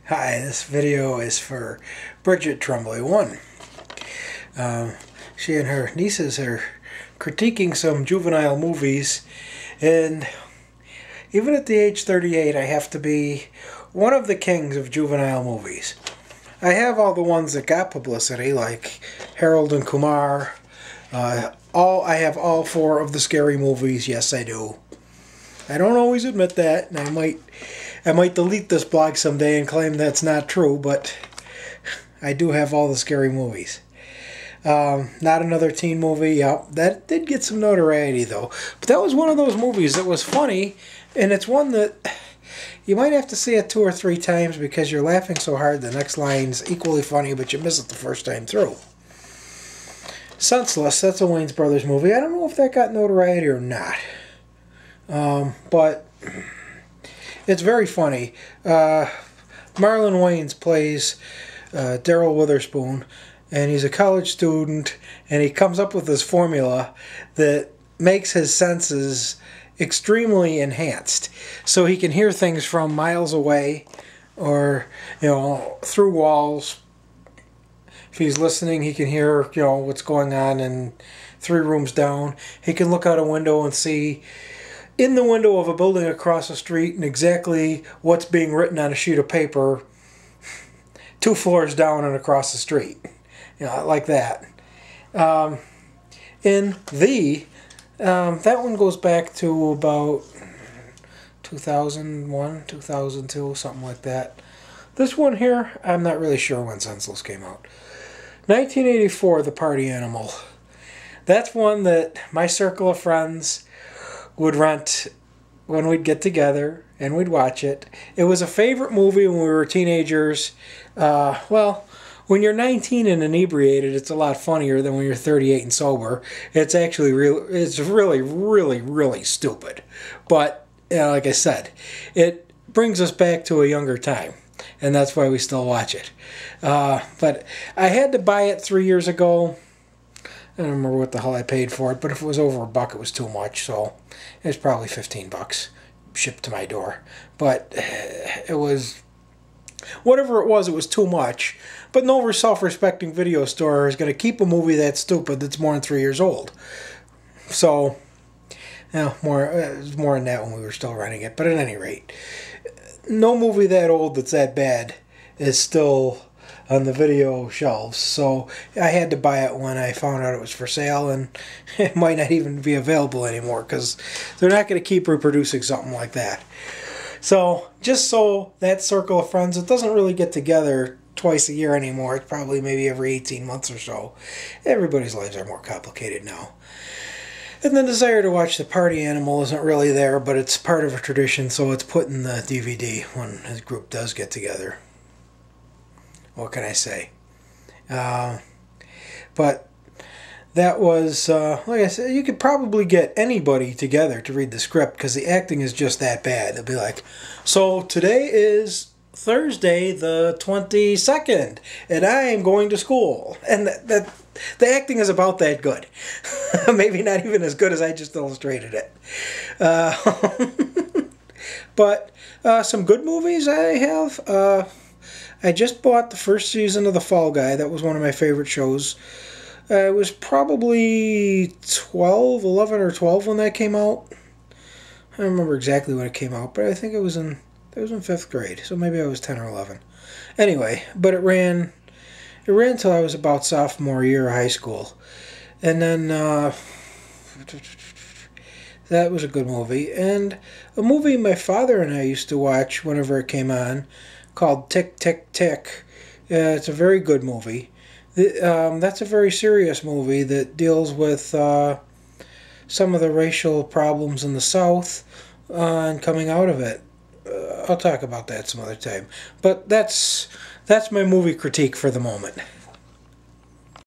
Hi, this video is for Bridgettremblay 1. She and her nieces are critiquing some juvenile movies, and even at the age 38, I have to be one of the kings of juvenile movies. I have all the ones that got publicity, like Harold and Kumar. I have all 4 of the scary movies. Yes, I do. I don't always admit that, and I might delete this blog someday and claim that's not true, but I do have all the scary movies. Not another teen movie. Yep, that did get some notoriety though. But that was one of those movies that was funny, and it's one that you might have to see it 2 or 3 times because you're laughing so hard the next line's equally funny, but you miss it the first time through. Senseless, that's a Wayans Brothers movie. I don't know if that got notoriety or not. But it's very funny. Marlon Wayans plays Daryl Witherspoon, and he's a college student, and he comes up with this formula that makes his senses extremely enhanced. So he can hear things from miles away or, through walls. If he's listening, he can hear, what's going on in 3 rooms down. He can look out a window and see in the window of a building across the street and exactly what's being written on a sheet of paper 2 floors down and across the street. Like that. That one goes back to about 2001, 2002, something like that. This one here, I'm not really sure when Senseless came out. 1984, The Party Animal. That's one that my circle of friends would rent when we'd get together and we'd watch it. It was a favorite movie when we were teenagers. When you're 19 and inebriated, it's a lot funnier than when you're 38 and sober. It's actually it's really, really, really stupid. But like I said, it brings us back to a younger time, and that's why we still watch it. But I had to buy it 3 years ago. I don't remember what the hell I paid for it, but if it was over $1, it was too much, so it was probably $15 shipped to my door. But it was, whatever it was too much. But no self-respecting video store is going to keep a movie that stupid that's more than 3 years old. So, it was more than that when we were still renting it. But at any rate, no movie that old that's that bad is still on the video shelves, so I had to buy it when I found out it was for sale, and it might not even be available anymore because they're not going to keep reproducing something like that. So just so that circle of friends, it doesn't really get together twice a year anymore. It's probably maybe every 18 months or so. Everybody's lives are more complicated now. And the desire to watch The Party Animal isn't really there, but it's part of a tradition, so it's put in the DVD when the group does get together. What can I say? But that was, like I said, you could probably get anybody together to read the script because the acting is just that bad. They'll be like, so today is Thursday the 22nd, and I am going to school. And the acting is about that good. Maybe not even as good as I just illustrated it. But some good movies I have. I just bought the first season of The Fall Guy. That was one of my favorite shows. It was probably 11 or 12 when that came out. I don't remember exactly when it came out, but I think it was in 5th grade, so maybe I was 10 or 11. Anyway, but it ran till I was about sophomore year of high school. And then that was a good movie. And a movie my father and I used to watch whenever it came on, called Tick, Tick, Tick. It's a very good movie. That's a very serious movie that deals with some of the racial problems in the South and coming out of it. I'll talk about that some other time. But that's my movie critique for the moment.